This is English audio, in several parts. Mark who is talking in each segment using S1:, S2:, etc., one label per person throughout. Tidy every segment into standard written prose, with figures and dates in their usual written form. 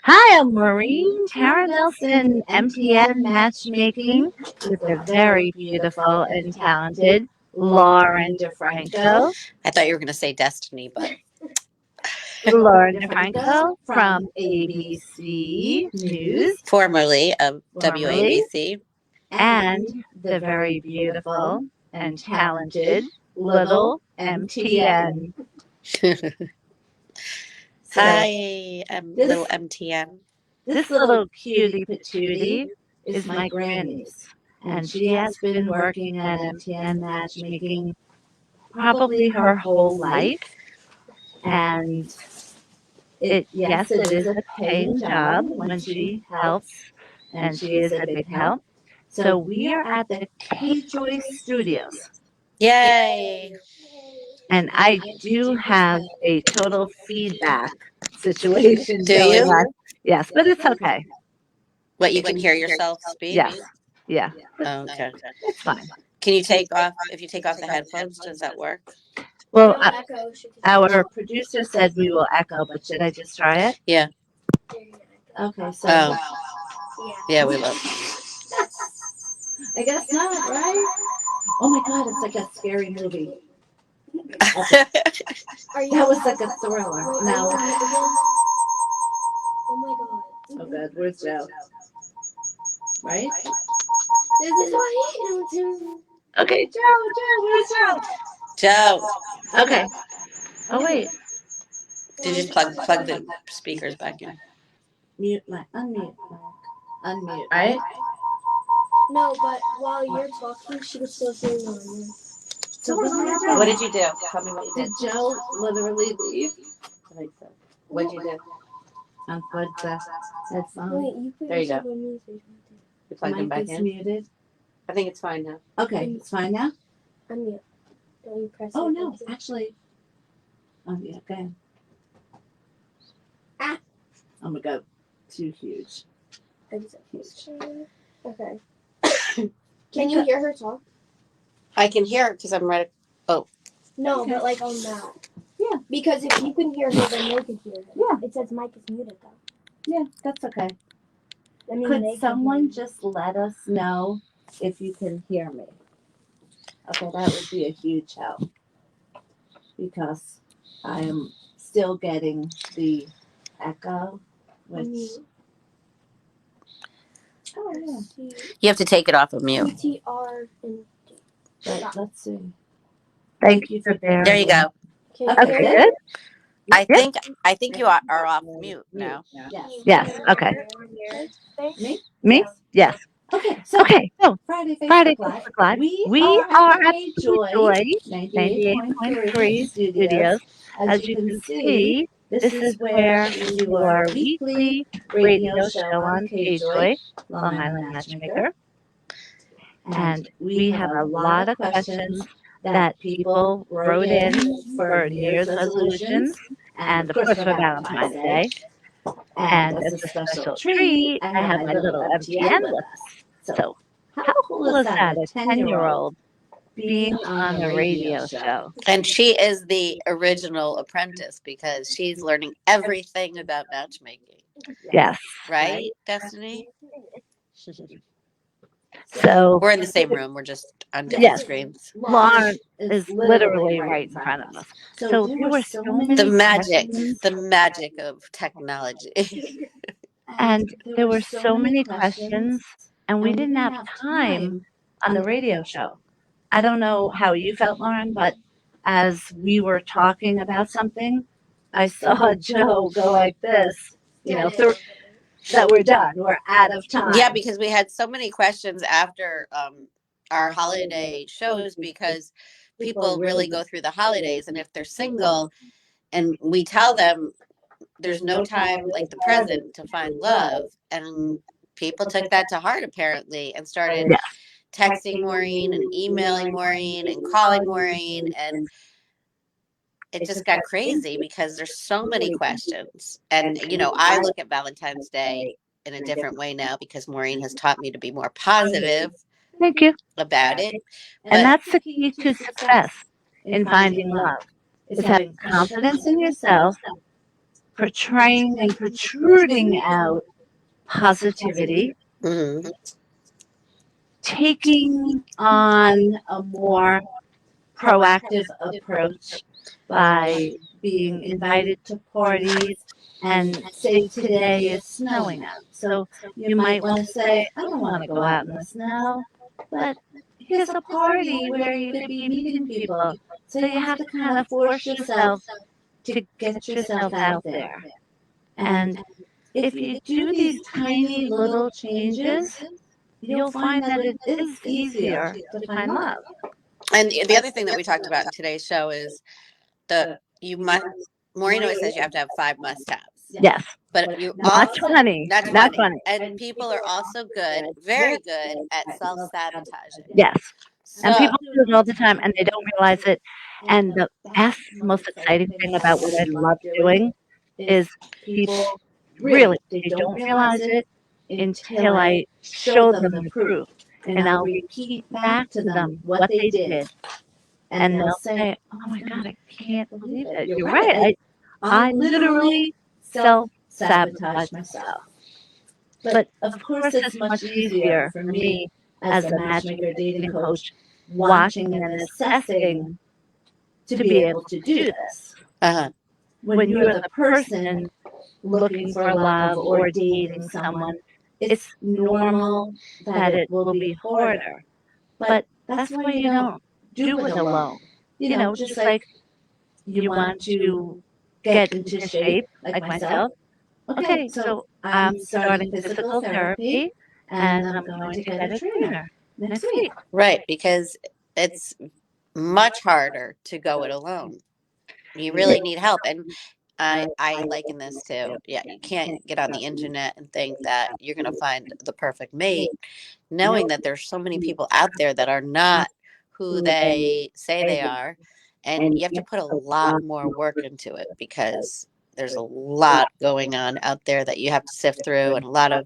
S1: Hi, I'm Maureen Tara Nelson, MTN Matchmaking, with the very beautiful and talented Lauren DeFranco.
S2: I thought you were going to say Destiny, but
S1: Lauren DeFranco from ABC News,
S2: formerly of
S1: formerly,
S2: WABC.
S1: and the very beautiful and talented little MTN.
S2: Hi, little MTN.
S1: This little cutie patootie is my grandniece, and she has been working at MTN Matchmaking probably her whole life. And yes, it is a paying job when she helps, and she is a big help. So we are at the K-Joy Studios,
S2: Yay!
S1: and I do have a total feedback situation
S2: Do
S1: going
S2: you?
S1: on. Yes, but it's okay.
S2: What, you can hear yourself speak?
S1: Yes, yeah,
S2: Oh, okay.
S1: it's fine.
S2: Can you take off, if you take off the headphones, does that work?
S1: Well, our producer said we will echo, but should I just try it?
S2: Yeah.
S1: Okay, so
S2: Oh, yeah, we will.
S1: I guess not, right? Oh my God, it's like a scary movie. That was like a thriller. No.
S3: Oh my God.
S1: Oh God, where's Joe? Right?
S3: This is why I don't do.
S1: Okay, Joe, where's Joe?
S2: Joe,
S1: Okay. Oh wait,
S2: did you just plug the speakers back in?
S1: unmute mic. Unmute, right?
S3: No, but while you're talking, she was still saying on.
S1: So what happened?
S2: What did you do? Tell me what you
S1: Did
S2: did.
S1: Joe literally leave?
S2: I think so. What did you do?
S1: Unplug the headphone.
S3: Wait, you put
S2: There you
S3: yourself
S2: go.
S3: on mute.
S2: You plugged them
S1: Mic
S2: back
S1: is
S2: in?
S1: muted.
S2: I think it's fine now.
S1: Okay, it's fine now?
S3: Unmute. Don't you press
S1: Oh
S3: it?
S1: no, actually. Oh yeah, okay.
S3: Ah.
S1: Oh my God, too huge.
S3: Okay. Can you hear her talk?
S2: I can hear it because I'm right.
S3: No,
S1: Okay.
S3: but like on that.
S1: Yeah.
S3: Because if you can hear her, then they can hear her.
S1: Yeah.
S3: It says mic is muted though.
S1: Yeah, that's okay.
S3: I mean,
S1: Could
S3: they
S1: someone
S3: can hear
S1: just let us know if you can hear me? Okay, that would be a huge help because I am still getting the echo, which. Oh yeah.
S3: you.
S2: You have to take it off of mute.
S3: TR and
S1: But let's see. Thank you for bearing.
S2: There you go.
S3: can you
S1: Okay,
S3: hear
S1: good.
S2: I think you are off mute now.
S1: Yes. Yes. Okay.
S3: Me?
S1: Me? Yes.
S4: Okay, so
S1: Okay. So
S4: Friday
S1: Friday
S4: Facebook
S1: Facebook
S4: Live.
S1: Live.
S4: We are at
S1: Joy
S4: Joy
S1: 98.3
S4: 98.3
S1: Studios. As you can see, this is where your weekly radio show on K-Joy, Long Island Matchmaker. And we have a lot of questions that people wrote in for New Year's resolutions and, of course, for Valentine's Day. And as a special treat, I have my little MTN with us. So how cool is that, a 10-year-old being on a radio show?
S2: And she is the original apprentice because she's learning everything about matchmaking.
S1: Yes.
S2: Right, Destiny?
S1: So
S2: We're in the same room. We're just on different
S1: Yes.
S2: screens.
S1: Lauren is literally right in front of us. So there were so many
S2: The magic,
S1: questions,
S2: the magic of technology.
S1: and there were so many questions, and we didn't have time on the radio show. I don't know how you felt, Lauren, but as we were talking about something, I saw Joe go like this, that we're done, we're out of time.
S2: Yeah, because we had so many questions after our holiday shows because people really go through the holidays, and if they're single and we tell them there's no time like the present to find love, and people took that to heart apparently and started
S1: Yeah.
S2: texting Maureen and emailing Maureen and calling Maureen, and it just got crazy because there's so many questions. And I look at Valentine's Day in a different way now because Maureen has taught me to be more positive
S1: Thank you.
S2: about it.
S1: And that's the key to success in finding love, is having confidence in yourself portraying and protruding out positivity,
S2: Mhm.
S1: taking on a more proactive approach by being invited to parties and say today is snowing out. So you might want to say, I don't want to go out in the snow, but here's a party where you could be meeting people. So you have to kind of force yourself to get yourself out there. And if you do these tiny little changes, you'll find that it is easier to find love.
S2: And the other thing that we talked about in today's show is you must. Maureen always says you have to have 5 must-haves,
S1: Yes,
S2: but you
S1: not
S2: also
S1: 20,
S2: not
S1: not
S2: 20.
S1: 20.
S2: And people are also good, very good at self-sabotaging.
S1: Yes. And
S2: So,
S1: people do it all the time and they don't realize it. And the best, most exciting thing about what I love doing is people really, they don't realize it until I show them the proof. And I'll repeat back to them what they did. And they'll say, oh my God, I can't believe it. You're right. I literally self-sabotage myself. But of course, it's much easier for me as a matchmaker dating coach watching and assessing to be able to do this.
S2: uh-huh.
S1: When you're the person looking for love or dating someone, it's normal that it will be harder. But that's why you don't do it alone. You know, just like you want to get into shape, like myself. Okay, so I'm starting physical therapy and I'm going to get a trainer next week.
S2: Right, because it's much harder to go it alone. You really need help. And I liken this to, yeah, you can't get on the internet and think that you're going to find the perfect mate, knowing that there's so many people out there that are not who they say they are. And you have to put a lot more work into it because there's a lot going on out there that you have to sift through, and a lot of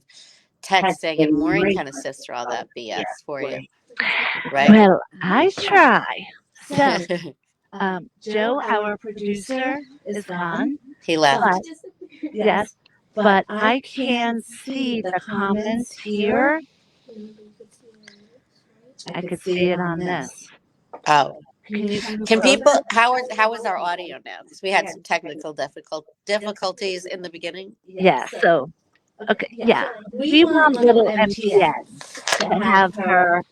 S2: texting. And Maureen kind of sifts through all that BS for you, right?
S1: Well, I try. So, Joe, our producer, is gone.
S2: He left.
S1: But, yes, but I can see the comments here. I could see it on this.
S2: Oh,
S1: Can you come
S2: can
S1: closer?
S2: people? How is our audio now? Because we had some technical difficulties in the beginning.
S1: Yeah, so, okay, yeah. We want little MTN to have her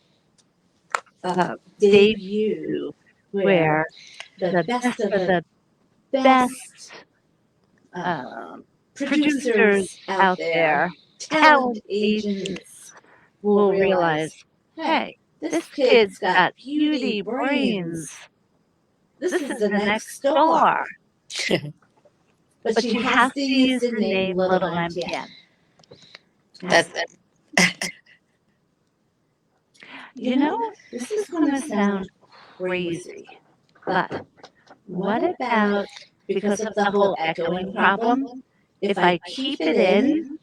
S1: debut where the best of the best producers out there, talent agents will realize, hey, this kid's got beauty, brains. This is the next star. But she has to use the name Little MTN.
S2: That's
S1: You know, this is going to sound crazy, but what about, because of the whole echoing problem, if I keep it in,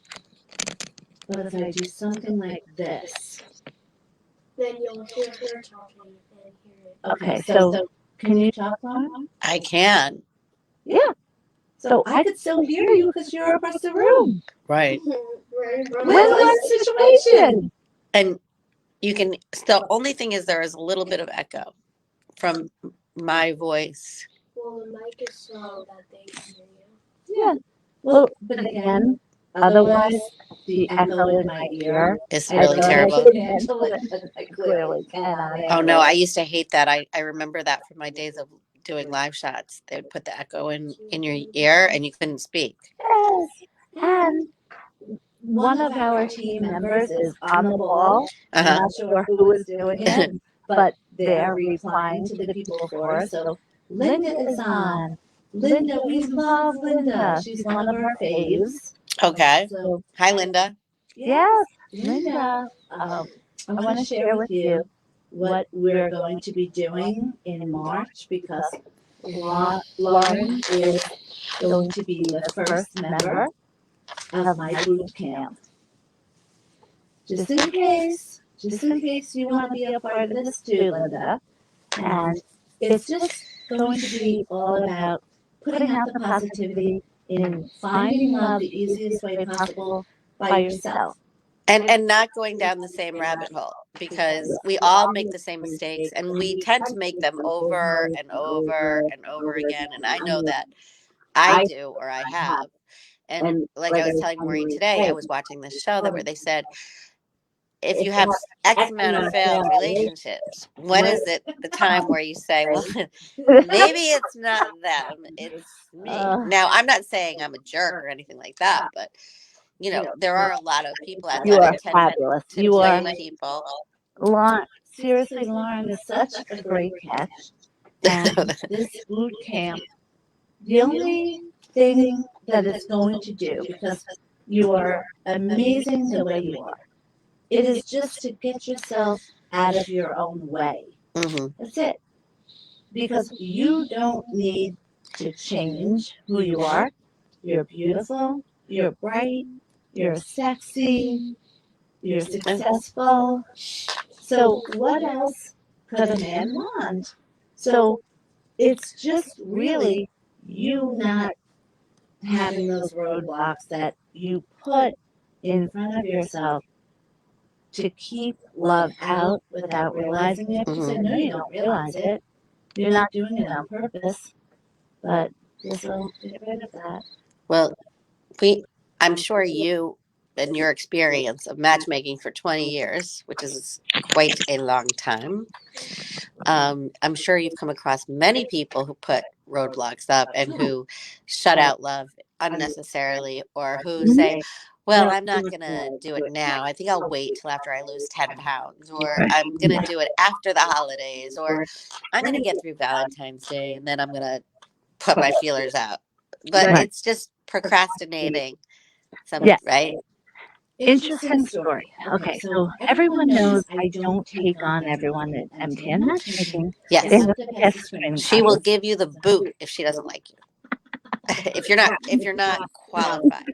S1: but if I do something like this?
S3: Then you'll hear her talking and hear it.
S1: Okay, so can you talk, Mom?
S2: I can.
S1: Yeah. So I could still hear you because you're across the room.
S2: Right.
S1: Win-win situation.
S2: And you can still, only thing is there is a little bit of echo from my voice.
S3: Well, the mic is so that they can hear you.
S1: Yeah. Well, but again, otherwise, the echo in my ear
S2: It's
S1: I
S2: really
S1: thought I
S2: terrible.
S1: could handle it, but I clearly cannot
S2: Oh
S1: handle
S2: no,
S1: it.
S2: I used to hate that. I remember that from my days of doing live shots. They would put the echo in your ear and you couldn't speak.
S1: Yes. And one of our team members is on the ball. I'm
S2: Uh-huh.
S1: not sure who is doing it, but they're replying to the people for us. So Linda is on. Linda, we love Linda. She's one of our faves.
S2: Okay.
S1: So
S2: Hi, Linda.
S1: yes, Linda, I want to share with you what we're going to be doing in March because Lauren is going to be the first member of my boot camp. Just in case you want to be a part of this too, Linda. And it's just going to be all about putting out the positivity, in finding love the easiest way possible by yourself.
S2: And not going down the same rabbit hole, because we all make the same mistakes and we tend to make them over and over and over again. And I know that I do, or I have. And like I was telling Maureen today, I was watching this show that where they said, if you have X amount of failed relationships, when is it the time where you say, well, maybe it's not them, it's me? Now, I'm not saying I'm a jerk or anything like that, but there are a lot of people out
S1: You
S2: there
S1: are
S2: that tend
S1: fabulous.
S2: to
S1: You are,
S2: blame people.
S1: Lauren. Seriously, Lauren is such a great catch. And this boot camp, the only thing that it's going to do, because you are amazing the way you are, it is just to get yourself out of your own way.
S2: Mm-hmm.
S1: That's it. Because you don't need to change who you are. You're beautiful, you're bright, you're sexy, you're successful. So what else could a man want? So it's just really you not having those roadblocks that you put in front of yourself to keep love out without realizing it. Because I know you don't realize it. You're not doing it on purpose, but this will get rid of that.
S2: Well, I'm sure you, in your experience of matchmaking for 20 years, which is quite a long time, I'm sure you've come across many people who put roadblocks up and who shut out love unnecessarily, or who say, well, I'm not going to do it now. I think I'll wait till after I lose 10 pounds, or I'm going to do it after the holidays, or I'm going to get through Valentine's Day and then I'm going to put my feelers out. But it's just procrastinating.
S1: Yes.
S2: Right?
S1: Interesting story. Okay, so everyone knows I don't take on everyone at MTN Matchmaking.
S2: Yes.
S1: They have to pass a screening
S2: She will
S1: process.
S2: give you the boot if she doesn't like you. if you're not qualified.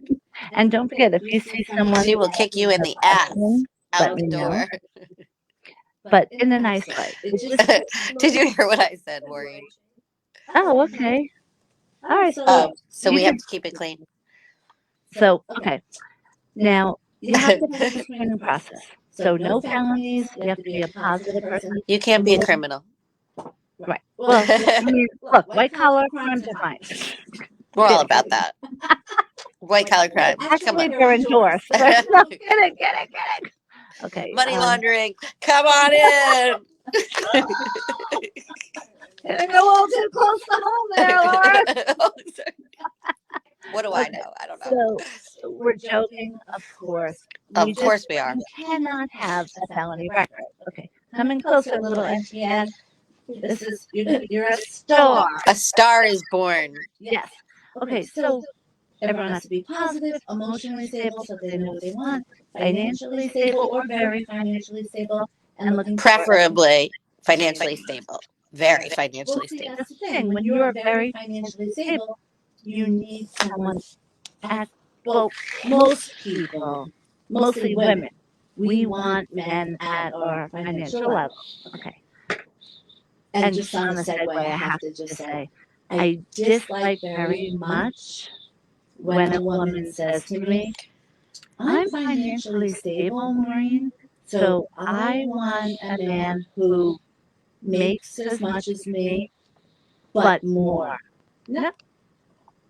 S1: And don't forget, if you see someone,
S2: She will kick you in the ass
S1: let
S2: out
S1: me
S2: the
S1: know.
S2: door.
S1: But in a nice way.
S2: Did you hear what I said, Maureen?
S1: Oh, okay. All right.
S2: Oh, so we have to keep it clean.
S1: So, okay. Now, you have to pass the screening process. So, no felonies. You have to be a positive person.
S2: You can't be a criminal.
S1: Right. Well, I mean, look, white collar crimes are fine.
S2: We're all about that. White collar crime. Come
S1: Actually,
S2: on.
S1: they're endorsed. No, get it. Okay.
S2: Money laundering. Come on in.
S1: You're a little too close to home there, Laura.
S2: What do I know? I don't know.
S1: So, we're joking, of course.
S2: Of course we are.
S1: You cannot have a felony record. Okay. Coming closer, little MTN. This is, you're a star.
S2: A star is born.
S1: Yes. Okay, so everyone has to be positive, emotionally stable, so they know what they want, financially stable or very financially stable, and looking
S2: preferably financially stable. Very financially stable.
S1: That's the thing. When you're very financially stable, you need someone well, most people, mostly women, we want men at our financial level. Okay. And just on a segue, I have to just say, I dislike very much when a woman says to me, I'm financially stable, Maureen, so I want a man who makes as much as me, but more. No.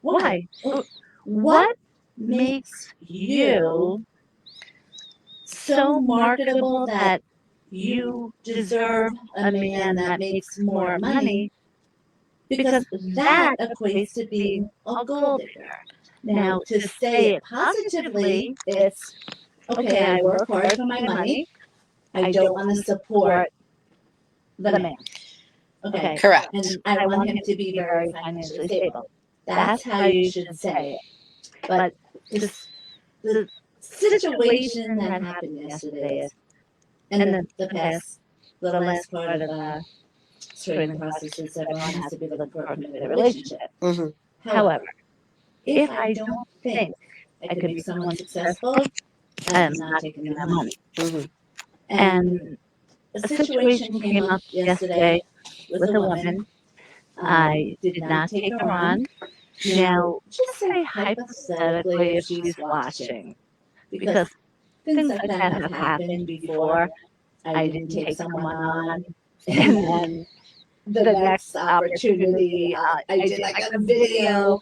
S1: Why? What makes you so marketable that you deserve a man that makes more money? Because that equates to being a gold digger. Now, to say it positively, it's, okay, I work hard for my money. I don't want to support the man. Okay.
S2: Correct.
S1: And I want him to be very financially stable. That's how you should say it. But the situation that happened yesterday is, and the last part of the screening process is everyone has to be looking for a committed relationship.
S2: Mm-hmm.
S1: However, if I don't think I could be someone successful, I'm not taking their money.
S2: Mm-hmm.
S1: And a situation came up yesterday with a woman. I did not take her on. Now, just say hypothetically if she's watching, because things like that have happened before. I didn't take someone on, and then the next opportunity, I did like a video,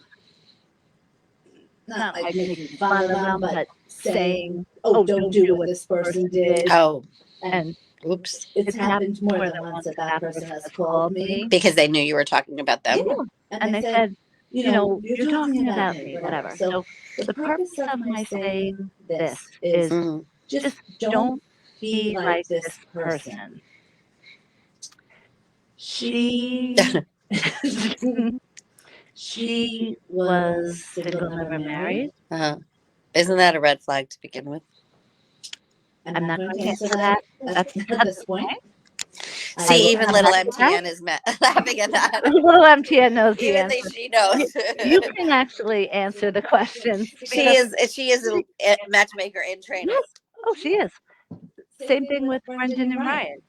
S1: not like making fun of them, but saying, "Oh, don't do what this person did."
S2: Oh,
S1: And
S2: oops.
S1: it's happened more than once that that person has called me.
S2: Because they knew you were talking about them.
S1: Yeah. And they said, you're talking about me, whatever. So the purpose of my saying this is
S2: Mhm.
S1: just don't be like this person. She she was single, never married.
S2: Uh-huh. Isn't that a red flag to begin with?
S1: I'm not going to answer that. That's at this point.
S2: See, even little MTN is laughing at that.
S1: Little MTN knows the
S2: Even
S1: answer.
S2: she knows.
S1: You can actually answer the questions.
S2: She is a matchmaker in training.
S1: Yes. Oh, she is. Same thing with Brendan and Ryan.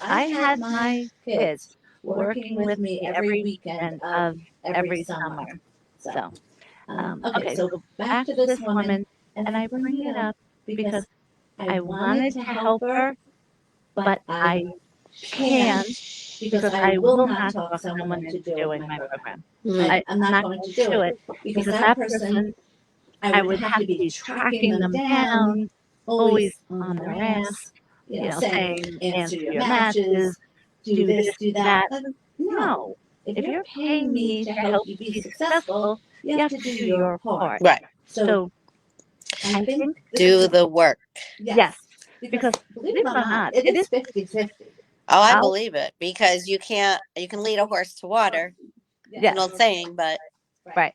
S1: I had my kids working with me every weekend of every summer. So, okay, so back to this woman, and I bring it up because I wanted to help her, but I can't because I will not talk someone into doing my program. I'm not going to do it because that person, I would have to be tracking them down, always on their ass, saying, answer your matches, do this, do that. No. If you're paying me to help you be successful, you have to do your part.
S2: Right.
S1: So I think
S2: Do the work.
S1: yes, because believe it or not, it is 50-50.
S2: Oh, I believe it because you can lead a horse to water. It's an old saying, but
S1: right.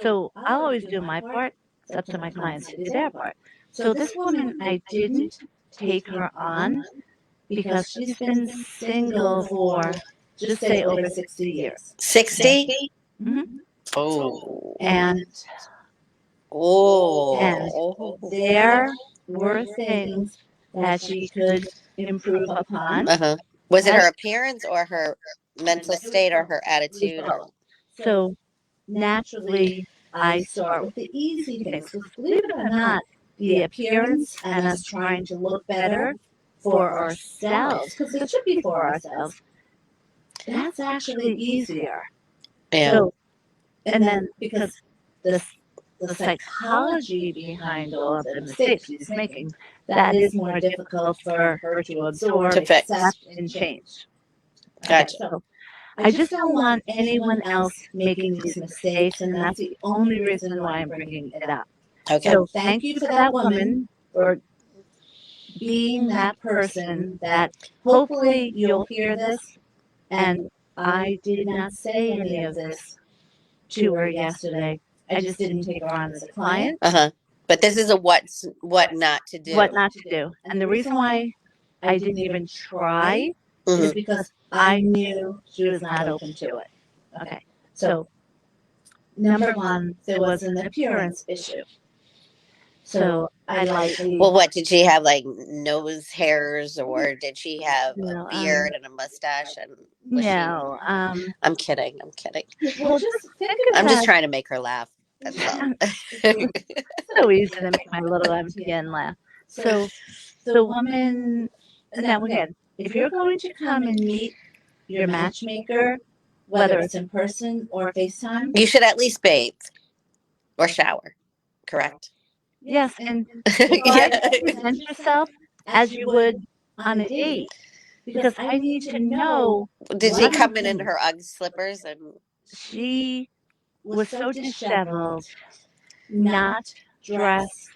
S1: So I'll always do my part. It's up to my clients to do their part. So this woman, I didn't take her on because she's been single for, just say, over 60 years.
S2: 60.
S1: Mm-hmm.
S2: Oh.
S1: And there were things that she could improve upon.
S2: Uh-huh. Was it her appearance or her mental state or her attitude?
S1: So naturally, I start with the easy things. Because believe it or not, the appearance and us trying to look better for ourselves, because it should be for ourselves, that's actually easier.
S2: Yeah.
S1: So, and then because the psychology behind all of the mistakes she's making, that is more difficult for her to absorb,
S2: To fix.
S1: accept, and change.
S2: Gotcha.
S1: So I just don't want anyone else making these mistakes, and that's the only reason why I'm bringing it up.
S2: Okay.
S1: So thank you for that woman for being that person that hopefully you'll hear this. And I did not say any of this to her yesterday. I just didn't take her on as a client.
S2: Uh-huh. But this is a what not to do.
S1: What not to do. And the reason why I didn't even try
S2: Mhm.
S1: is because I knew she was not open to it. Okay. So, number one, there was an appearance issue. So I lightly.
S2: Well, what did she have? Like nose hairs, or did she have a beard and a mustache? And
S1: no.
S2: I'm kidding. I'm kidding.
S1: Well, just think of
S2: I'm just
S1: that.
S2: trying to make her laugh. That's all.
S1: So easy to make my little MTN laugh. So the woman. Now again, if you're going to come and meet your matchmaker, whether it's in person or FaceTime,
S2: You should at least bathe or shower. Correct.
S1: yes, and
S2: Yeah.
S1: present yourself as you would on a date, because I need to know.
S2: Did she come in her Ugg slippers and?
S1: She was so disheveled, not dressed.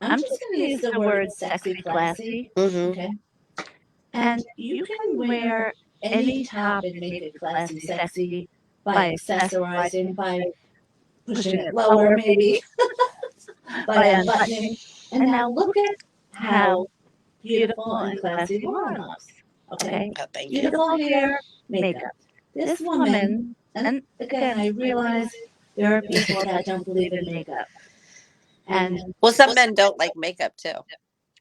S1: I'm just going to use the word sexy classy.
S2: Mm-hmm.
S1: Okay. And you can wear any top and make it classy sexy by accessorizing, by pushing it lower maybe, by unbuttoning. And now look at how beautiful and classy Lauren looks. Okay?
S2: Oh, thank you.
S1: Beautiful hair, makeup. This woman, and again, I realize there are people that don't believe in makeup. And
S2: Well, some men don't like makeup too.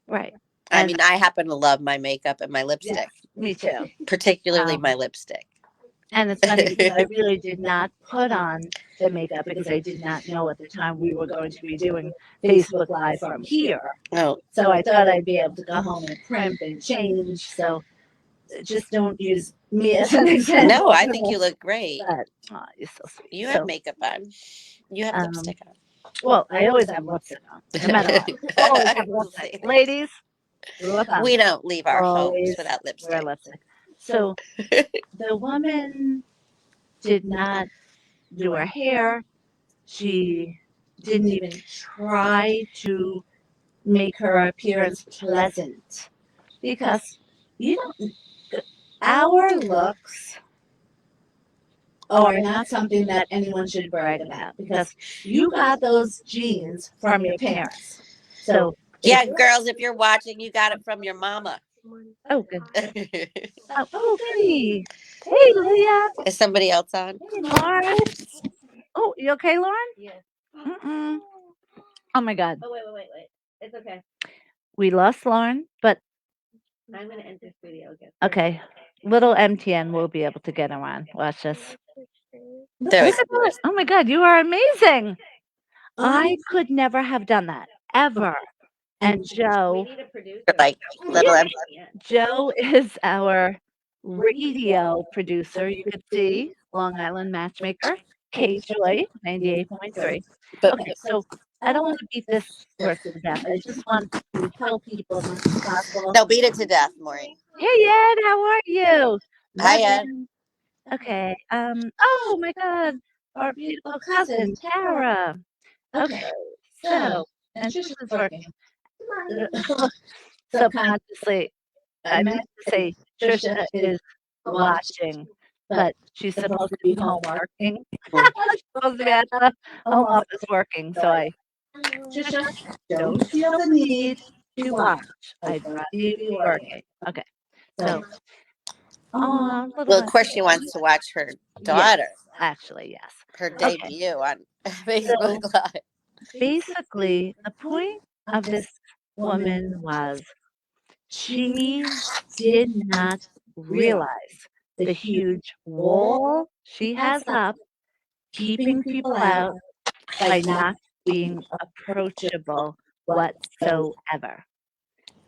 S1: right.
S2: I mean, I happen to love my makeup and my lipstick.
S1: Me too.
S2: Particularly my lipstick.
S1: And it's funny because I really did not put on the makeup because I did not know at the time we were going to be doing Facebook Live from here.
S2: Oh,
S1: So I thought I'd be able to go home and primp and change. So just don't use me as an example.
S2: no, I think you look great.
S1: But, you're so sweet.
S2: You have makeup on. You have lipstick on.
S1: Well, I always have lipstick on. No matter what. Always have lipstick. Ladies,
S2: we don't leave our
S1: always
S2: homes without
S1: wear
S2: lipstick.
S1: lipstick. So the woman did not do her hair. She didn't even try to make her appearance pleasant because you don't. Our looks are not something that anyone should brag about because you got those genes from your parents. So
S2: Yeah, girls, if you're watching, you got it from your mama.
S1: oh good. Oh goody. Hey Leah.
S2: Is somebody else on?
S1: Hey Lauren. Oh, you okay, Lauren?
S3: Yes.
S1: Mm-mm. Oh my God.
S3: Oh, wait. It's okay.
S1: We lost Lauren, but
S3: I'm going to enter studio again.
S1: okay. Little MTN will be able to get her on. Watch this.
S2: There we
S1: Look at that. Oh my God, you are amazing. I could never have done that ever. And
S3: We
S1: Joe,
S3: need a producer.
S2: like little
S1: Joe is our radio producer. You could see Long Island Matchmaker, K Joy, 98.3.
S2: But
S1: Okay, so I don't want to beat this horse to death. I just want to help people as much as possible.
S2: no, beat it to death, Maureen.
S1: Hey Ed, how are you?
S2: Hi, Ed.
S1: Nothing. Okay. Oh my God, our beautiful cousin Tara. Okay. So, and this is working. Subconsciously, I meant to say Trisha is watching, but she's supposed to be home working. She's supposed to be at the home office working. So Trisha, don't feel the need to watch. I'd rather you be working. Okay. So, oh,
S2: Well, of course, she wants to watch her daughter,
S1: actually, yes.
S2: her
S1: Okay.
S2: debut on Facebook Live.
S1: Basically, the point of this woman was she did not realize the huge wall she has up, keeping people out by not being approachable whatsoever.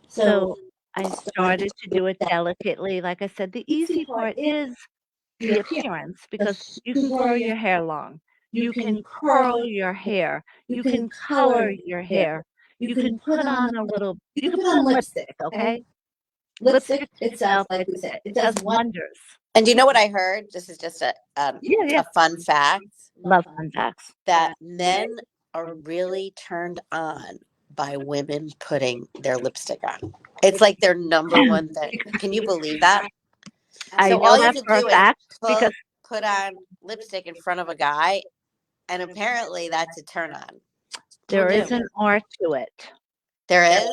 S1: So I started to do it delicately. Like I said, the easy part is the appearance because you can grow your hair long. You can curl your hair. You can color your hair. You can put on you can put on lipstick, okay? Lipstick itself, like we said, it does wonders.
S2: And do you know what I heard? This is just a fun fact.
S1: Love fun facts.
S2: That men are really turned on by women putting their lipstick on. It's like their number one thing. Can you believe that?
S1: I
S2: So
S1: know
S2: all you
S1: that
S2: have to
S1: for a
S2: do
S1: fact
S2: is
S1: because
S2: put on lipstick in front of a guy, and apparently that's a turn on.
S1: there is an art to it.
S2: There is?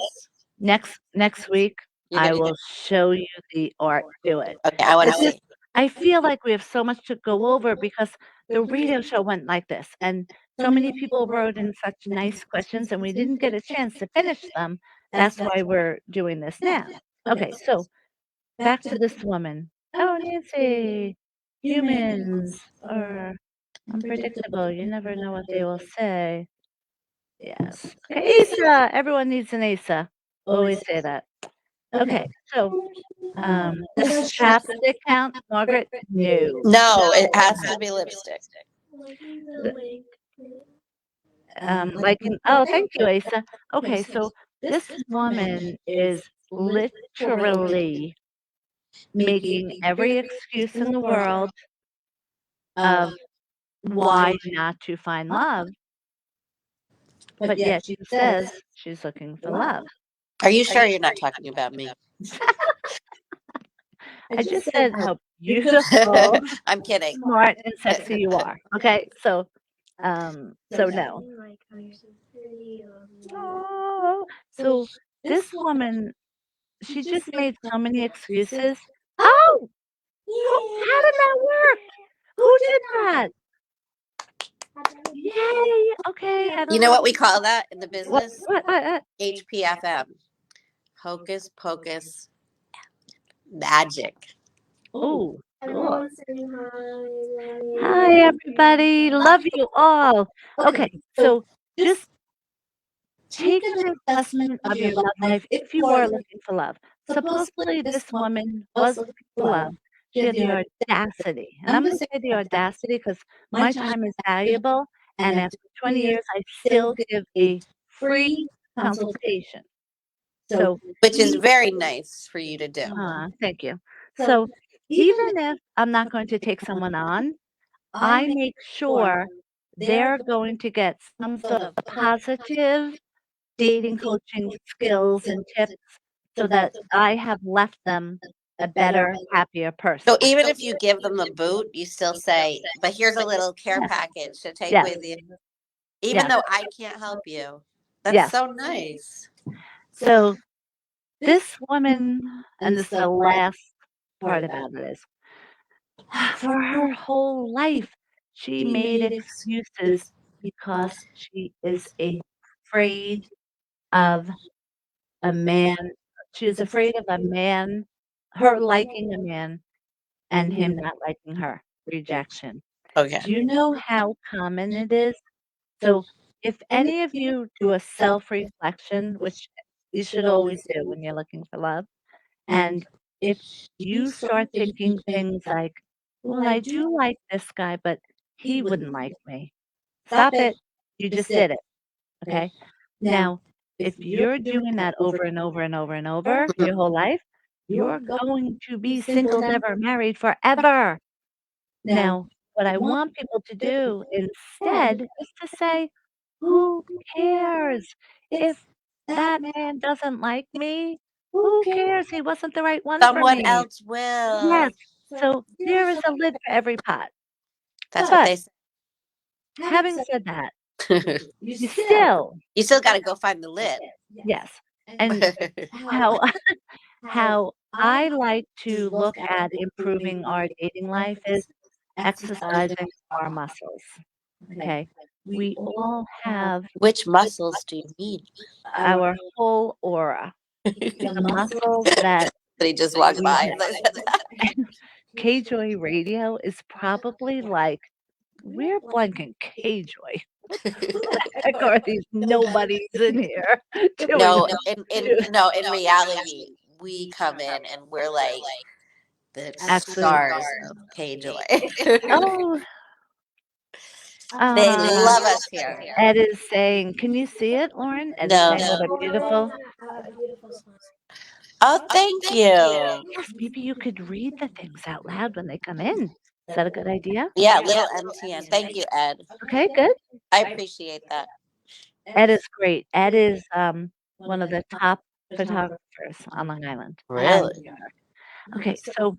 S1: Next week, I will show you the art to it.
S2: Okay, I want to see.
S1: I feel like we have so much to go over because the radio show went like this, and so many people wrote in such nice questions, and we didn't get a chance to finish them. That's why we're doing this now. Okay, so back to this woman. Oh, Nancy, humans are unpredictable. You never know what they will say. Yes. Okay, Asa. Everyone needs an Asa. Always say that. Okay, so does chapstick count, Margaret? No.
S2: No, it has to be lipstick.
S1: Oh, thank you, Asa. Okay, so this woman is literally making every excuse in the world of why not to find love, but yet she says she's looking for love.
S2: Are you sure you're not talking about me?
S1: I just said how beautiful,
S2: I'm kidding.
S1: smart, and sexy you are. Okay, so no. Oh, so this woman, she just made so many excuses. Oh, how did that work? Who did that? Yay! Okay, I don't
S2: You know what we call that in the business?
S1: What?
S2: HPFM. Hocus pocus magic.
S1: Oh, good.
S3: Everyone's saying hi.
S1: Hi, everybody. Love you all. Okay, so just take an assessment of your love life if you are looking for love. Supposedly, this woman was looking for love. She had the audacity, and I'm going to say the audacity because my time is valuable, and after 20 years, I still give a free consultation. So,
S2: Which is very nice for you to do.
S1: thank you. So, even if I'm not going to take someone on, I make sure they're going to get some sort of positive dating coaching skills and tips so that I have left them a better, happier person.
S2: So even if you give them the boot, you still say, but here's a little care package to take
S1: Yes.
S2: with you, even
S1: Yes.
S2: though I can't help you. That's
S1: Yes.
S2: so nice.
S1: So this woman, and this is the last part about it is, for her whole life, she made excuses because she is afraid of a man. She is afraid of a man, her liking a man, and him not liking her. Rejection.
S2: Okay.
S1: Do you know how common it is? So, if any of you do a self reflection, which you should always do when you're looking for love, and if you start thinking things like, well, I do like this guy, but he wouldn't like me. Stop it. You just did it. Okay. Now, if you're doing that over and over and over and over your whole life, you're going to be single, never married forever. Now, what I want people to do instead is to say, who cares if that man doesn't like me? Who cares? He wasn't the right one for
S2: Someone
S1: me.
S2: else will.
S1: Yes. So there is a lid for every pot.
S2: That's what
S1: But
S2: they say.
S1: having said that,
S2: You
S1: you still,
S2: got to go find the lid.
S1: yes. And how how I like to look at improving our dating life is exercising our muscles. Okay. We all have
S2: Which muscles do you mean?
S1: our whole aura. The muscles that
S2: He just walked
S1: we
S2: by
S1: have.
S2: as I said that.
S1: K-Joy Radio is probably like, we're blanking K-Joy. Who the heck are these nobodies in here doing
S2: No,
S1: this?
S2: in reality, we come in and we're like the
S1: Actually,
S2: stars of K Joy.
S1: oh,
S2: They love us here.
S1: Ed is saying, can you see it, Lauren? Ed is
S2: No.
S1: saying what a beautiful.
S3: A beautiful smile.
S2: Oh, thank you.
S1: Yes, maybe you could read the things out loud when they come in. Is that a good idea?
S2: Yeah, little MTN. Thank you, Ed.
S1: Okay, good.
S2: I appreciate that.
S1: Ed is great. Ed is one of the top photographers on Long Island.
S2: Really?
S1: Okay, so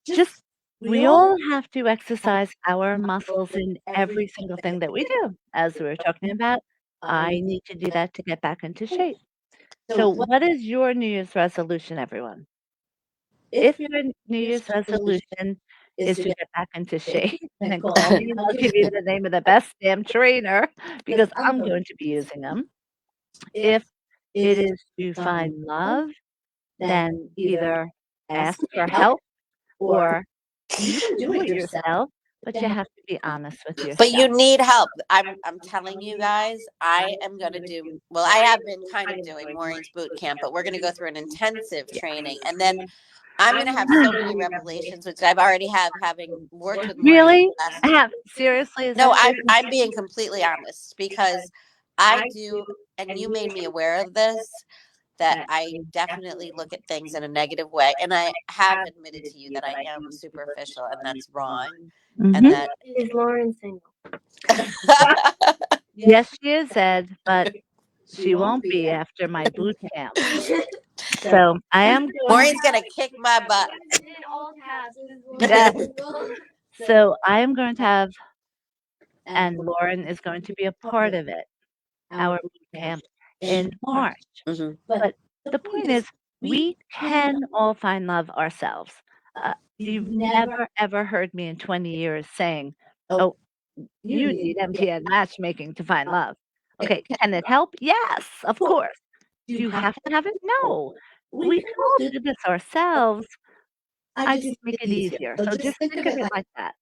S1: just we all have to exercise our muscles in every single thing that we do. As we were talking about, I need to do that to get back into shape. So, what is your New Year's resolution, everyone? If your New Year's resolution is to get back into shape, then call me and I'll give you the name of the best damn trainer because I'm going to be using them. If it is to find love, then either ask for help or you can do it yourself, but you have to be honest with yourself.
S2: But you need help. I'm telling you guys, I am gonna do well, I have been kind of doing Maureen's boot camp, but we're gonna go through an intensive training and then I'm gonna have so many revelations, which I've already having worked with Maureen.
S1: Really? Seriously? Is
S2: No,
S1: that
S2: I'm being completely honest because I do, and you made me aware of this, that I definitely look at things in a negative way. And I have admitted to you that I am superficial and that's wrong. And
S1: Mhm.
S2: that
S3: Is Lauren single?
S1: Yes, she is, Ed, but she won't be after my boot camp. So I am going.
S2: Maureen's gonna kick my butt.
S3: In all caps, is
S1: Yeah.
S3: Lauren single?
S1: So I am going to have, and Lauren is going to be a part of it, our boot camp in March.
S2: Mhm.
S1: But the point is, we can all find love ourselves. You've never, ever heard me in 20 years saying, oh, you need MTN matchmaking to find love. Okay, can it help? Yes, of course. Do you have to have it? No. We can all do this ourselves. I just make it easier. So just think of it like that.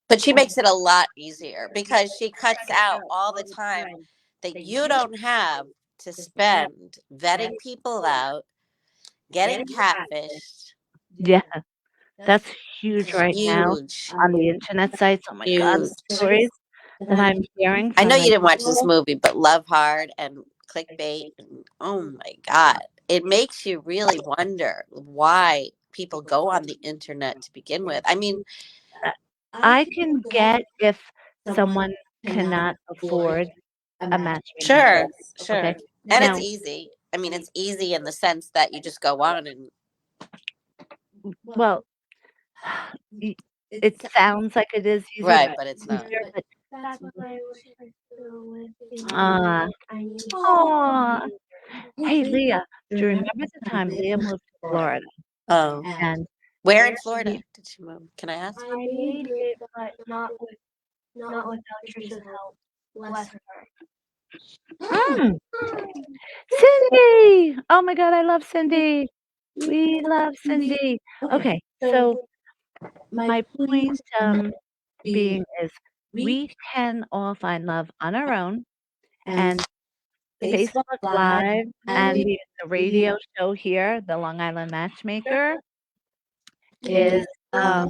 S2: But she makes it a lot easier because she cuts out all the time that you don't have to spend vetting people out, getting catfished.
S1: Yeah, that's huge right now
S2: Huge,
S1: on the internet sites. Oh my God,
S2: huge.
S1: the stories that I'm hearing
S2: I know
S1: from
S2: you didn't watch this movie, but Love Hard and Clickbait, and oh my God, it makes you really wonder why people go on the internet to begin with. I mean,
S1: I can get if someone cannot afford a matchmaking
S2: sure,
S1: service.
S2: sure.
S1: Okay.
S2: And
S1: Now,
S2: it's easy. I mean, it's easy in the sense that you just go on and
S1: well, it sounds like it is easy,
S2: right, but it's not.
S1: easier, but
S3: That's what I wish I could live in.
S1: uh,
S3: I need
S1: aw. Hey, Leah, do you remember the time Leah moved to Florida
S2: Oh,
S1: and
S2: where in Florida did she move? Can I ask?
S3: I made it, but not without Trisha's help. Bless her.
S1: mm, Cindy? Oh my God, I love Cindy. We love Cindy. Okay, so my point being is we can all find love on our own, and Facebook Live and the radio show here, the Long Island Matchmaker, is a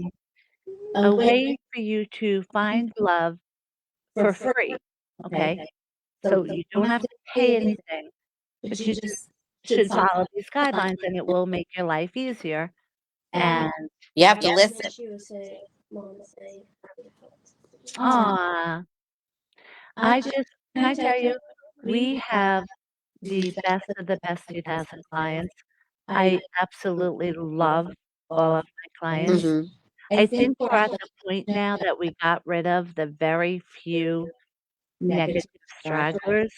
S1: way for you to find love for free. Okay, so you don't have to pay anything, but you just should follow these guidelines, and it will make your life easier. And
S2: You have to
S3: And
S2: listen.
S3: then she would say, Mom would say,
S1: aw, can I tell you, we have the best of the best 2,000 clients. I absolutely love all of my clients.
S2: Hmm.
S1: I think we're at the point now that we got rid of the very few negative stragglers.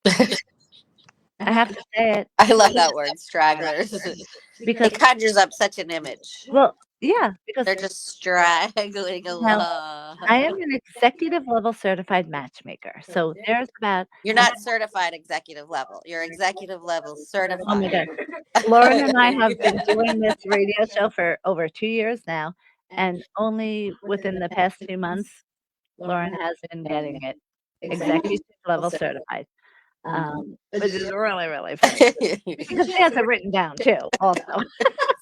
S1: I have to say it
S2: I love that word, stragglers.
S1: because,
S2: It conjures up such an image.
S1: well, yeah, because
S2: They're just straggling
S1: now
S2: along.
S1: I am an executive level certified matchmaker. So there's about,
S2: You're not certified executive level. You're executive level
S1: oh my
S2: certified.
S1: God, Lauren and I have been doing this radio show for over 2 years now. And only within the past 2 months, Lauren has been getting it executive level certified, which is really, really funny because she has it written down too, also.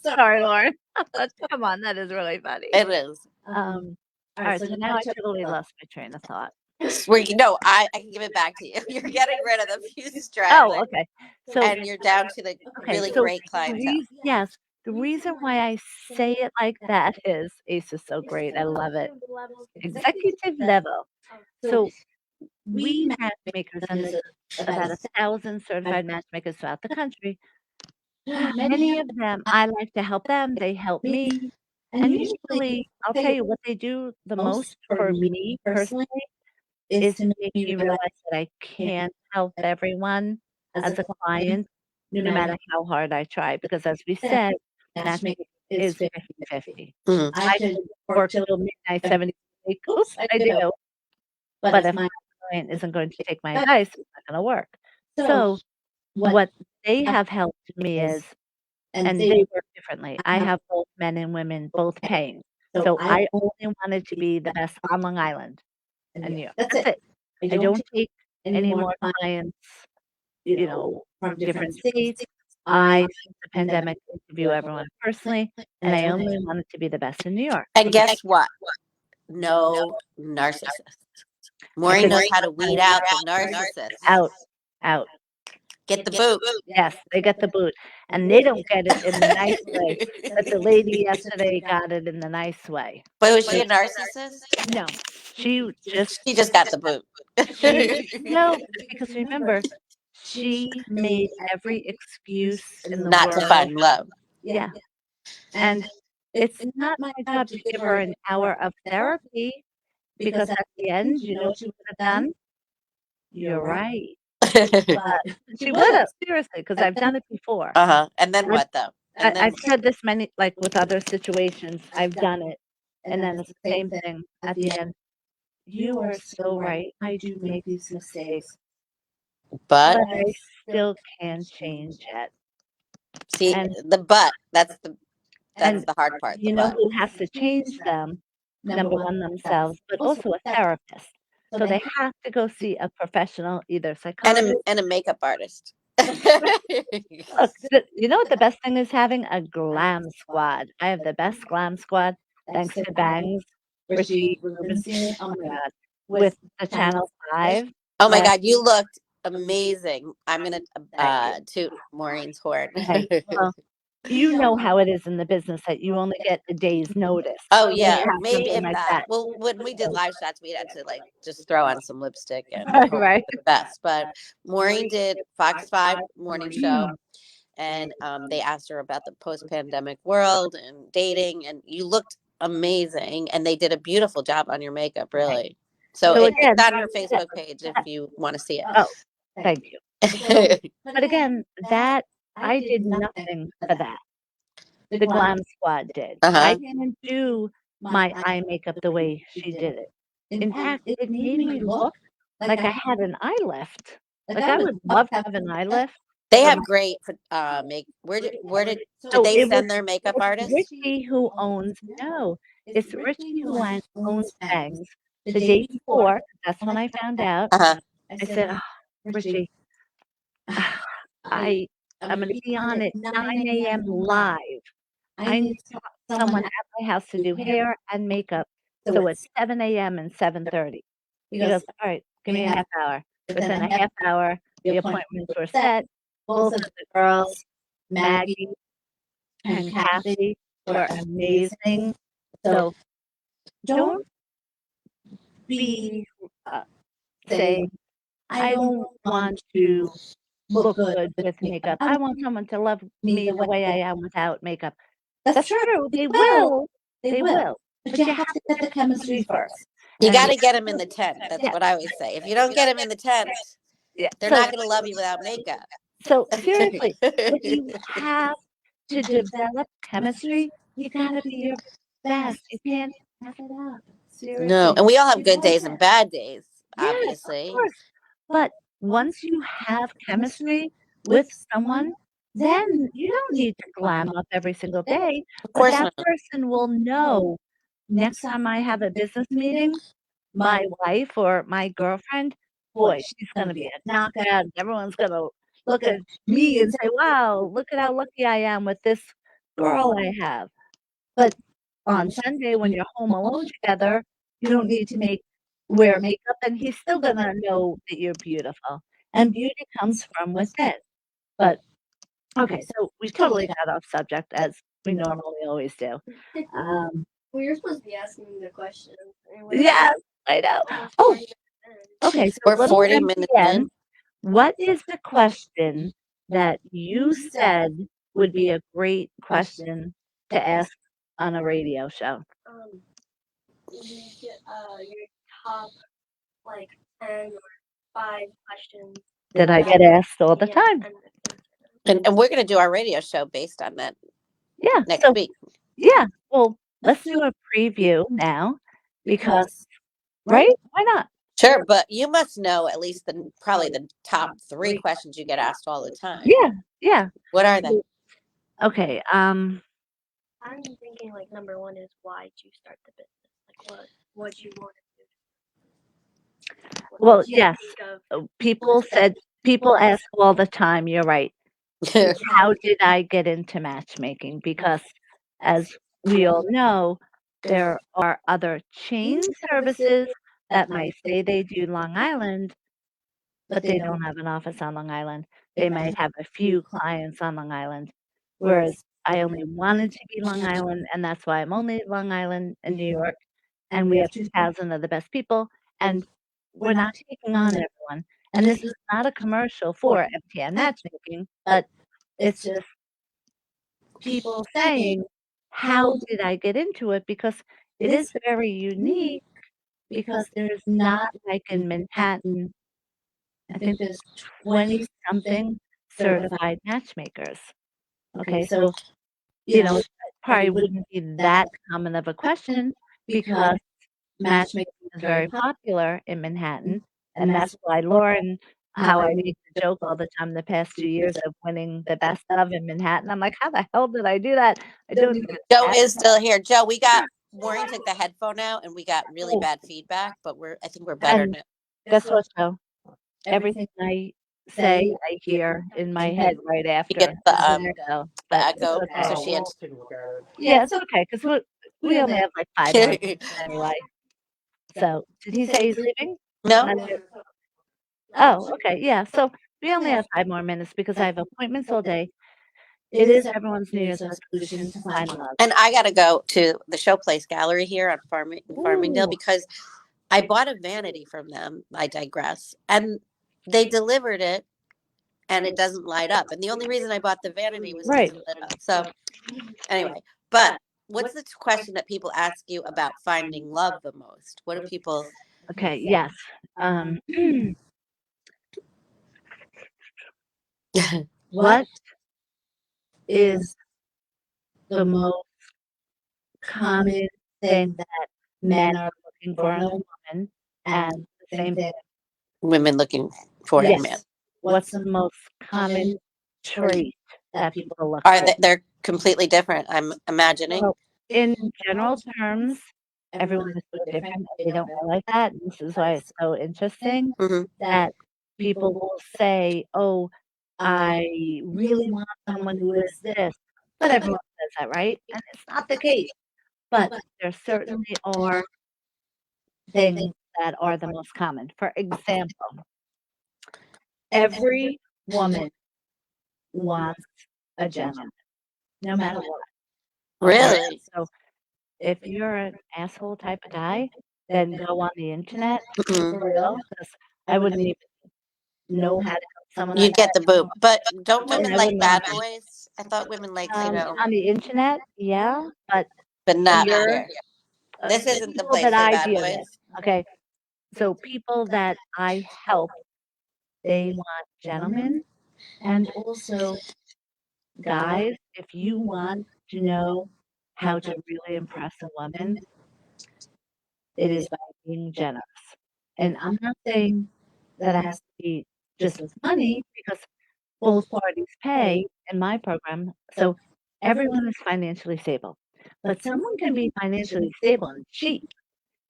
S1: Sorry, Lauren. But come on, that is really funny.
S2: It is.
S1: All right, so now I totally lost my train of thought.
S2: Where you know, I can give it back to you. You're getting rid of the few
S1: Oh,
S2: stragglers,
S1: okay. So,
S2: and you're down to the
S1: okay,
S2: really
S1: so
S2: great clientele.
S1: yes, the reason why I say it like that is Ace is so great. I love it. Executive level. So we matchmakers, and there's about 1,000 certified matchmakers throughout the country. Many of them, I like to help them. They help me. And usually, I'll tell you what they do the most for me personally is to make me realize that I can't help everyone as a client, no matter how hard I try. Because as we said, matchmaking is 50-50.
S2: Mhm.
S1: I could work till midnight, 7 days a week. Oops, I do. But if my client isn't going to take my advice, it's not going to work. So what they have helped me is, and they work differently. I have both men and women both paying. So I only wanted to be the best on Long Island and New York. That's it. I don't take any more clients, from different states. I, since the pandemic, interview everyone personally, and I only wanted to be the best in New York.
S2: And guess what? No narcissist. Maureen knows how to weed out the narcissists.
S1: Out.
S2: Get the boot.
S1: Yes, they get the boot, and they don't get it in the nice way. But the lady yesterday got it in the nice way.
S2: But was she a narcissist?
S1: No, she
S2: She just got the boot.
S1: no, because remember, she made every excuse in the
S2: Not to
S1: world.
S2: find love.
S1: Yeah, and it's not my job to give her an hour of therapy because at the end, you know what she would have done? You're right. But she would have, seriously, because I've done it before.
S2: And then what though? And then
S1: I've said this many, like with other situations, I've done it. And then it's the same thing at the end. You are so right. I do make these mistakes,
S2: but
S1: but I still can change it.
S2: see
S1: And
S2: the but. That's the That's the hard part, the
S1: You know
S2: but.
S1: who has to change them? Number one, themselves, but also a therapist. So they have to go see a professional, either psychologist.
S2: And a makeup artist.
S1: Look, you know what the best thing is having? A glam squad. I have the best glam squad, thanks to Bangs, Richie Rubenstein. Oh my God, with the Channel 5.
S2: Oh my
S1: last-
S2: God, you looked amazing. I'm gonna toot Maureen's horn.
S1: Okay, well, you know how it is in the business that you only get a day's notice.
S2: Oh
S1: You
S2: yeah,
S1: have
S2: maybe
S1: something
S2: if
S1: like
S2: that. Well, when we did live shots, we had to like just throw on some lipstick and hope
S1: Right.
S2: for the best. But Maureen did Fox 5 morning show, and they asked her about the post-pandemic world and dating, and you looked amazing, and they did a beautiful job on your makeup, really. So
S1: So
S2: it's
S1: again,
S2: on her Facebook page if you want to see
S1: oh, thank you.
S2: it.
S1: But again, that I did nothing for that. The glam squad did. I didn't do my eye makeup the way she did it. In fact, it made me look like I had an eye lift. Like I would love to have an eye lift.
S2: They have great make. Did
S1: So
S2: they
S1: it was
S2: send their makeup artist?
S1: Richie who owns it's Richie who owns Bangs. The day before, that's when I found out. I said, oh, Richie, I'm going to be on at 9 a.m. live. I need someone at my house to do hair and makeup. So it's 7 a.m. and 7:30. He goes, all right, give me a half hour. Within a half hour, the appointments were set. Both of the girls, Maggie and Kathy, were amazing. So don't be saying, I don't want to look good with makeup. I want someone to love me the way I am without makeup. That's true. They will. They will. But you have to get the chemistry first.
S2: You got to get them in the tent. That's what I always say. If you don't get them in the tent, they're
S1: So-
S2: not going to love you without makeup.
S1: So seriously, if you have to develop chemistry, you gotta be your best. You can't mess it up. Seriously.
S2: No, and we all have good days and bad days,
S1: Yes,
S2: obviously.
S1: of course. But once you have chemistry with someone, then you don't need to glam up every single day.
S2: Of
S1: But
S2: course
S1: that
S2: not.
S1: person will know next time I have a business meeting, my wife or my girlfriend, boy, she's gonna be a knockout. And everyone's gonna look at me and say, wow, look at how lucky I am with this girl I have. But on Sunday, when you're home alone together, you don't need to wear makeup, and he's still gonna know that you're beautiful. And beauty comes from within. But okay, so we totally got off subject as we normally always do.
S3: Well, you're supposed to be asking me the question.
S1: Yes, I know. Oh, okay. So
S2: We're
S1: little
S2: 40 minutes
S1: MTN,
S2: in.
S1: what is the question that you said would be a great question to ask on a radio show?
S3: Your top like 10 or 5 questions
S1: That I get asked all the time.
S2: And we're going to do our radio show based on that
S1: Yeah.
S2: next
S1: So,
S2: week.
S1: yeah. Well, let's do a preview now because, right? Why not?
S2: Sure, but you must know at least probably the top 3 questions you get asked all the time.
S1: Yeah. Yeah.
S2: What are they?
S1: Okay.
S3: I'm thinking like number 1 is why did you start the business? Like what you want to do?
S1: Well, yes. People ask all the time. You're right. How did I get into matchmaking? Because as we all know, there are other chain services that might say they do Long Island, but they don't have an office on Long Island. They might have a few clients on Long Island, whereas I only wanted to be Long Island, and that's why I'm only Long Island and New York, and we have 2,000 of the best people, and we're not taking on everyone. And this is not a commercial for MTN Matchmaking, but it's just people saying, how did I get into it? Because it is very unique because there's not like in Manhattan, I think there's 20 something certified matchmakers. Okay, so, it probably wouldn't be that common of a question because matchmaking is very popular in Manhattan. And that's why Lauren how I make the joke all the time the past 2 years of winning the best of in Manhattan. I'm like, "How the hell did I do that?" I don't even
S2: Joe
S1: ask.
S2: is still here. Joe, we got Maureen took the headphone out and we got really
S1: Oh,
S2: bad feedback, but I think we're better
S1: and
S2: now.
S1: guess what, Joe? Everything I say, I hear in my head right
S2: You get
S1: after.
S2: the
S1: There's an echo,
S2: the
S1: but it's
S2: echo, so
S1: okay.
S2: she had
S1: Yeah, it's okay because we only have like 5 more
S2: to.
S1: minutes anyway. So, did he say he's leaving?
S2: No?
S1: Not yet. Oh, okay, yeah, so we only have 5 more minutes because I have appointments all day. It is everyone's New Year's resolution to find love.
S2: And I got to go to the Showplace Gallery here on Farmingdale
S1: Ooh,
S2: because I bought a vanity from them. I digress. And they delivered it and it doesn't light up. And the only reason I bought the vanity was because
S1: right.
S2: it lit up. So, anyway, but what's the question that people ask you about finding love the most? What do people.
S1: Okay, yes. Um, what is the most common thing that men are looking for in a woman? And the same thing,
S2: Women looking for a man?
S1: yes. What's the most common trait that people look
S2: Are
S1: for?
S2: they're completely different, I'm imagining.
S1: Well, in general terms, everyone is so different. They don't realize that. This is why it's so interesting
S2: Hmm.
S1: that people will say, "Oh, I really want someone who is this," but everyone says that, right? And it's not the case. But there certainly are things that are the most common. For example, every woman wants a gentleman, no matter what. Okay?
S2: Really?
S1: So if you're an asshole type of guy, then go on the internet
S2: Mhm.
S1: for real, because I wouldn't even know how to help someone
S2: You
S1: like
S2: get the boob, but don't
S1: that, and
S2: women
S1: I
S2: like
S1: wouldn't
S2: bad
S1: know.
S2: boys? I thought women like, you know,
S1: On the internet, yeah, but
S2: but not
S1: here,
S2: here. This
S1: the
S2: isn't the
S1: people
S2: place
S1: that
S2: for
S1: I
S2: bad
S1: deal with,
S2: boys.
S1: okay, so people that I help, they want gentlemen, and also guys, if you want to know how to really impress a woman, it is by being generous. And I'm not saying that it has to be just with money because both parties pay in my program. So everyone is financially stable. But someone can be financially stable and cheap.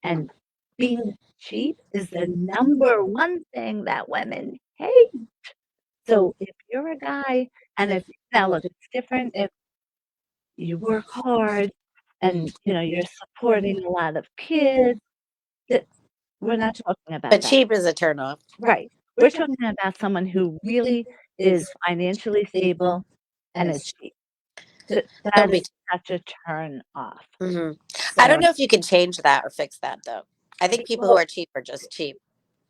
S1: And being cheap is the number one thing that women hate. So if you're a guy, and if now look, it's different if you work hard and you're supporting a lot of kids. That we're not talking about
S2: But
S1: that.
S2: cheap is a turnoff.
S1: Right. We're talking about someone who really is financially stable and is cheap. That
S2: Don't
S1: is
S2: be.
S1: such a turn off.
S2: Hmm. I
S1: So,
S2: don't know if you can change that or fix that though. I think people who
S1: well,
S2: are cheap are just cheap.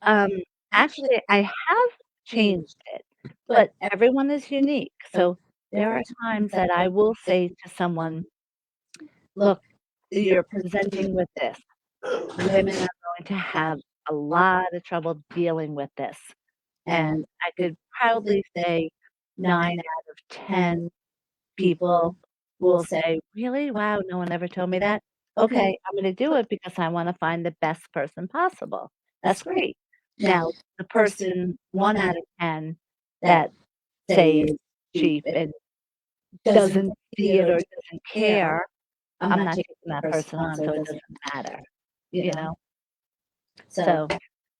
S1: um, actually, I have changed it, but everyone is unique. So there are times that I will say to someone, look, you're presenting with this. Women are going to have a lot of trouble dealing with this. And I could proudly say 9 out of 10 people will say, "Really? Wow, no one ever told me that." Okay, I'm gonna do it because I wanna find the best person possible. That's great. Now, the person 1 out of 10 that say is cheap and doesn't see it or doesn't care, I'm not taking that person on, so it doesn't matter, you know? So,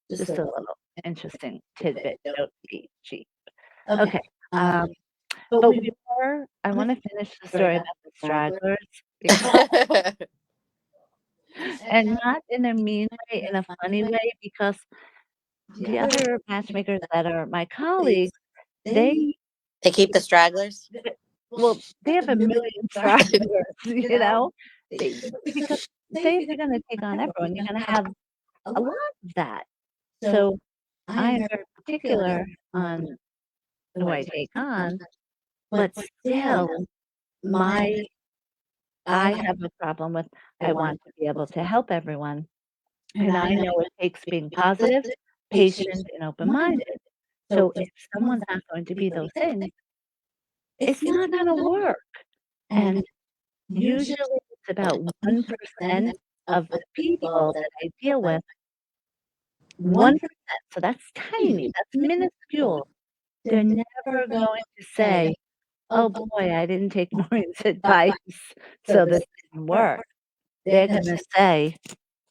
S1: just a little interesting tidbit, don't be cheap. Okay, um, but before I wanna finish the story about the stragglers because and not in a mean way, in a funny way, because the other matchmakers that are my colleagues, they
S2: They keep the stragglers.
S1: well, they have a million stragglers, you know? They because say if you're gonna take on everyone, you're gonna have a lot of that. So, I am very particular on who I take on, but still, my I have a problem with I want to be able to help everyone, and I know it takes being positive, patient, and open-minded. So if someone's not going to be those things, it's not gonna work. And usually it's about 1% of the people that I deal with 1%. So that's tiny. That's minuscule. They're never going to say, "Oh boy, I didn't take Maureen's advice, so this didn't work." They're gonna say,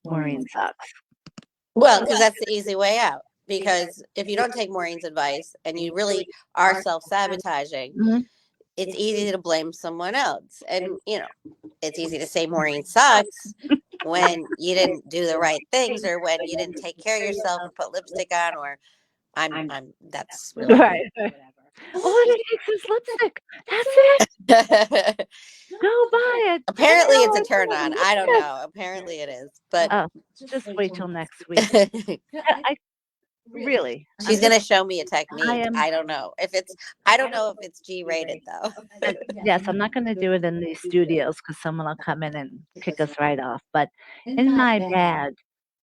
S1: "Maureen sucks."
S2: Well, because that's the easy way out. Because if you don't take Maureen's advice and you really are self-sabotaging,
S1: Mhm.
S2: it's easy to blame someone else. And, it's easy to say Maureen sucks when you didn't do the right things or when you didn't take care of yourself or put lipstick on or that's really
S1: Right. All it takes is lipstick. That's it. Go buy it.
S2: Apparently it's a
S1: $10
S2: turn on. I don't
S1: lipstick.
S2: know. Apparently it is. But
S1: Oh, just wait till next week. I really.
S2: she's gonna show me a
S1: I
S2: technique.
S1: am.
S2: I don't know if it's G rated though.
S1: Yes, I'm not going to do it in these studios because someone will come in and kick us right off. But in my bag,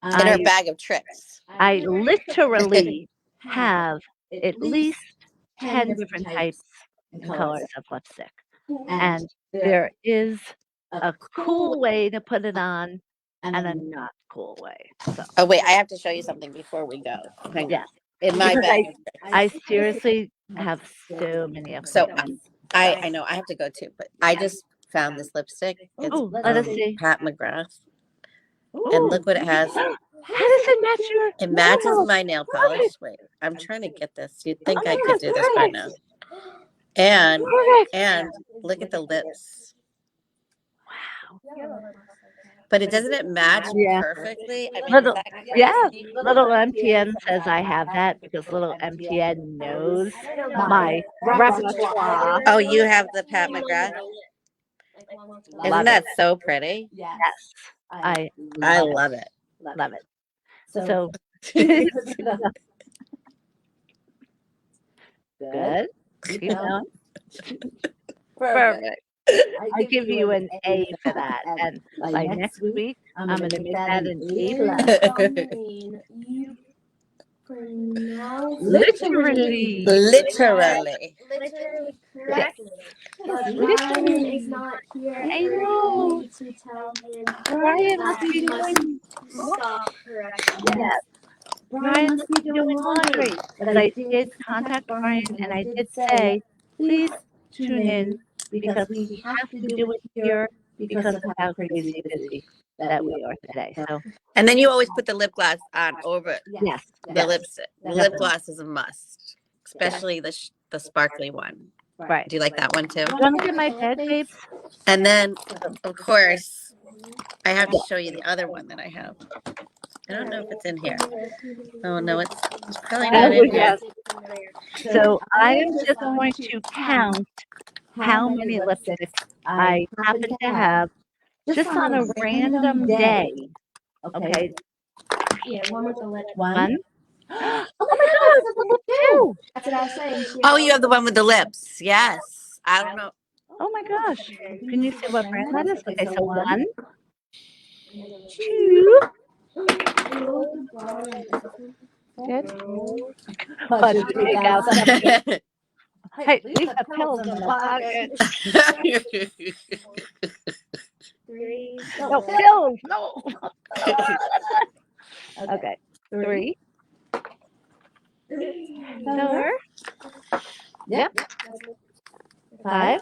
S2: In her bag of tricks.
S1: I literally have at least 10 different types and colors of lipstick. And there is a cool way to put it on and a not cool way. So,
S2: Oh wait, I have to show you something before we go. Hang on.
S1: yes,
S2: In my
S1: because
S2: bag of tricks.
S1: I seriously have so many of
S2: So
S1: them.
S2: I know I have to go too, but I just found this lipstick. It's
S1: Oh, let us see.
S2: Pat McGrath.
S1: Ooh.
S2: And look what it has.
S1: How does it match your
S2: It matches
S1: nails?
S2: my nail polish. Wait, I'm trying to get this. You'd think
S1: Oh
S2: I
S1: my
S2: could
S1: God,
S2: do this by
S1: perfect.
S2: now. And
S1: Perfect.
S2: look at the lips.
S1: Wow.
S2: But it doesn't match
S1: Yeah.
S2: perfectly. I mean,
S1: Little,
S2: is that
S1: yeah,
S2: crazy?
S1: little MTN says I have that because little MTN knows my repertoire.
S2: Oh, you have the Pat McGrath? Isn't
S1: Love
S2: that
S1: it.
S2: so pretty?
S1: Yes, I
S2: I
S1: love
S2: love it.
S1: it. Love it. So good. Keep going. Perfect. I give you an A for that. And by next week, I'm going to make that an A plus.
S3: You pronounce
S1: Literally.
S2: Literally.
S3: literally
S1: Yes.
S3: correctly. But Ryan
S1: Literally.
S3: is not here.
S1: I
S3: and
S1: know.
S3: we need to tell him
S1: Brian must
S3: that
S1: be
S3: he must
S1: doing.
S3: stop correcting.
S1: Yes. Brian must be doing laundry. But I did contact Brian and I did say, please tune in because we have to do it here because of how crazy busy that we are today. So
S2: And then you always put the lip gloss on over
S1: yes,
S2: the lipstick. The lip
S1: definitely.
S2: gloss is a must, especially the sparkly one.
S1: Right.
S2: Do you like that one too?
S1: Do you want to get my bed, babes?
S2: And then, of course, I have to show you the other one that I have. I don't know if it's in here. Oh no, it's probably not in here.
S1: Yes. So I am just going to count how many lipsticks I happen to have just on a random day. Okay.
S3: Yeah, one with the lip.
S1: One. Oh my God, it's the lip too.
S3: That's what I was saying.
S2: Oh, you have the one with the lips. Yes. I don't know.
S1: Oh my gosh. Can you see what brand that is? Okay, so one, two. Good. But you take out some. Hey, leave the pills in the pocket.
S3: Three.
S1: No pills. No. Okay. Three. Four. Yep. Five.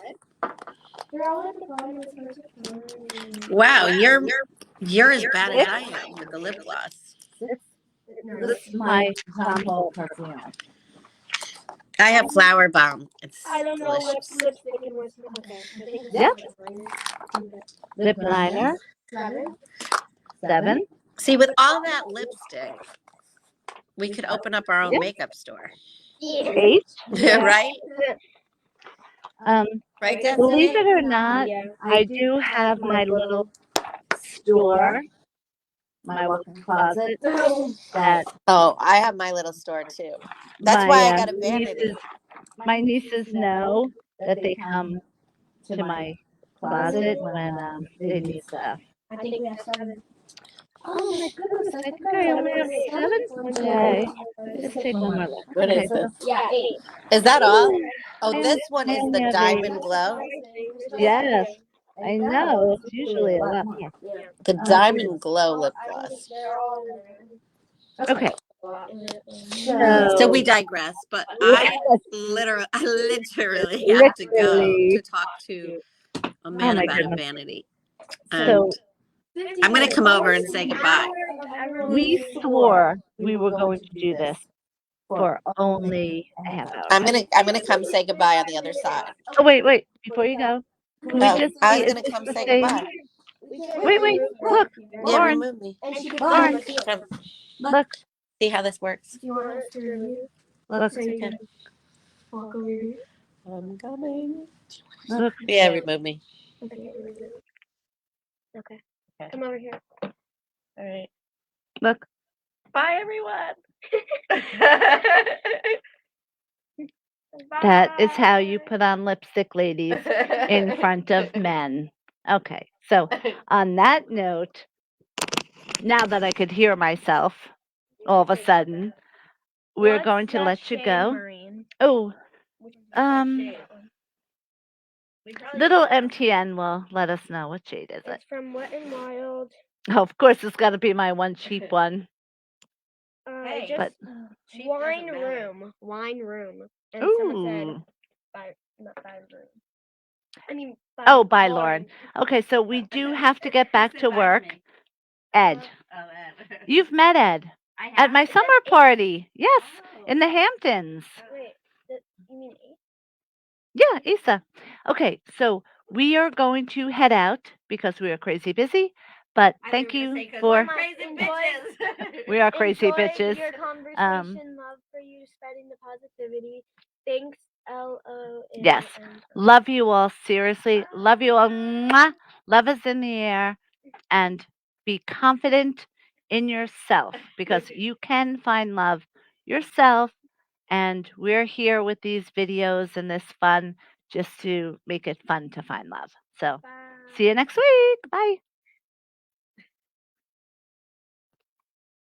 S2: Wow, you're as bad as I am with the lip gloss.
S1: This is my sample perfume.
S2: I have flower bomb. It's
S3: I don't know
S2: delicious.
S3: what lipstick and what's okay. I think
S1: Yep.
S3: it's
S1: Lip liner. 7.
S2: See, with all that lipstick, we could open up our own
S1: Yep.
S2: makeup store.
S1: 8.
S2: Right? Right,
S1: Believe
S2: Destiny?
S1: it or not, I do have my little store, my walk-in closet that
S2: Oh, I have my little store too. That's why I got a vanity.
S1: my nieces know that they come to my closet when they need stuff.
S3: I think we have 7.
S1: Oh my goodness, I think I only have 7 today. Let's take one more look.
S2: What
S1: Okay,
S2: is this?
S3: Yeah, 8.
S2: Is that all?
S1: Ooh,
S2: Oh, this one is the
S1: Yeah,
S2: Diamond Glow.
S1: yes, I know. It's usually a lot more.
S2: The Diamond Glow lip gloss.
S1: Okay,
S2: So we digress, but I literally have to go
S1: Literally.
S2: to talk to a
S1: Oh
S2: man
S1: my
S2: about
S1: goodness.
S2: vanity.
S1: So
S2: And I'm going to come over and say goodbye.
S1: we swore we were going to do this for only a half hour.
S2: I'm gonna come say goodbye on the other side.
S1: Oh wait! Before you go, can we
S2: Oh,
S1: just
S2: I
S1: see?
S2: was
S1: Is
S2: gonna
S1: this
S2: come
S1: the
S2: say
S1: same?
S2: goodbye.
S1: Wait! Look,
S2: Yeah,
S1: Lauren,
S2: remove me.
S1: Lauren,
S2: Come
S1: look,
S2: see how this works.
S1: look,
S3: Walk over here.
S2: I'm coming.
S1: look.
S2: Yeah, remove me.
S3: Okay. Come over here.
S2: All right.
S1: Look.
S2: Bye, everyone.
S1: That is how you put on lipstick, ladies, in front of men. Okay, so on that note, now that I could hear myself, all of a sudden, we're going to let you go. Oh, little MTN will let us know what shade is it.
S3: It's from Wet and Wild.
S1: Oh, of course, it's got to be my one cheap one.
S3: Just wine room. And someone said,
S1: Ooh.
S3: not by room. I mean,
S1: By Lauren. Okay, so we do have to get back to work. Ed. You've met Ed at my summer party. Yes, in the Hamptons.
S3: Wait, you mean 8?
S1: Yeah, Isa. Okay, so we are going to head out because we are crazy busy. But thank you for. We are crazy bitches.
S3: Your conversation, love for you, spreading the positivity. Thanks, LON.
S1: Yes. Love you all. Seriously. Love you all. Mwah. Love is in the air. And be confident in yourself because you can find love yourself. And we're here with these videos and this fun just to make it fun to find love. So see you next week. Bye.